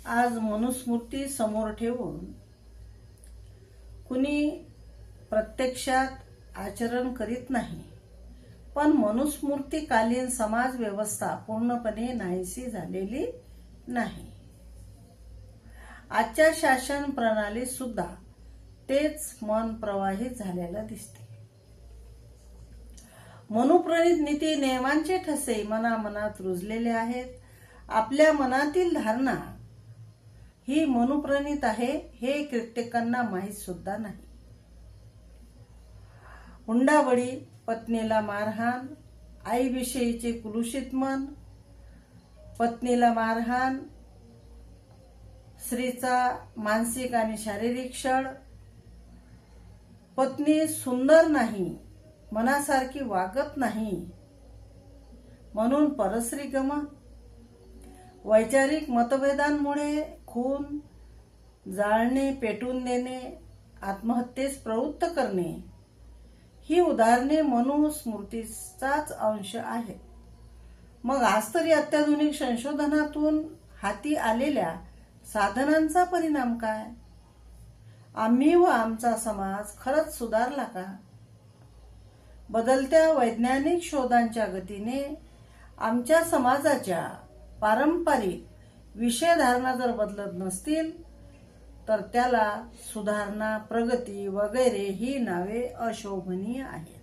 आज मनुस्मृती समोर ठेवून कुणी प्रत्यक्षात आचरण करीत नाही, पण मनुस्मृतीकालीन समाज व्यवस्था पूर्णपणे नाहीशी झालेली नाही. आजच्या शासन प्रणालीत सुद्धा तेच मन प्रवाहित झालेलं दिसते. मनुप्रणित नीती नियमांचे ठसे मनामनात रुजलेले आहेत. आपल्या मनातील धारणा ही मनुप्रणित आहे हे कित्येकांना माहीत सुद्धा नाही. हुंडाबळी, पत्नीला मारहाण, आईविषयीचे कुलूषित मन, पत्नीला मारहाण, स्त्रीचा मानसिक आणि शारीरिक छळ, पत्नी सुंदर नाही, मनासारखी वागत नाही म्हणून परस्त्री गमन, वैचारिक मतभेदांमुळे खून, जाळणे, पेटून देणे, आत्महत्येस प्रवृत्त करणे ही उदाहरणे मनुस्मृतीचाच अंश आहेत. मग आज तरी अत्याधुनिक संशोधनातून हाती आलेल्या साधनांचा परिणाम काय? आम्ही व आमचा समाज खरंच सुधारला का? बदलत्या वैज्ञानिक शोधांच्या गतीने आमच्या समाजाच्या पारंपरिक विषयधारणा जर बदलत नसतील तर त्याला सुधारणा, प्रगती वगैरे ही नावे अशोभनीय आहेत.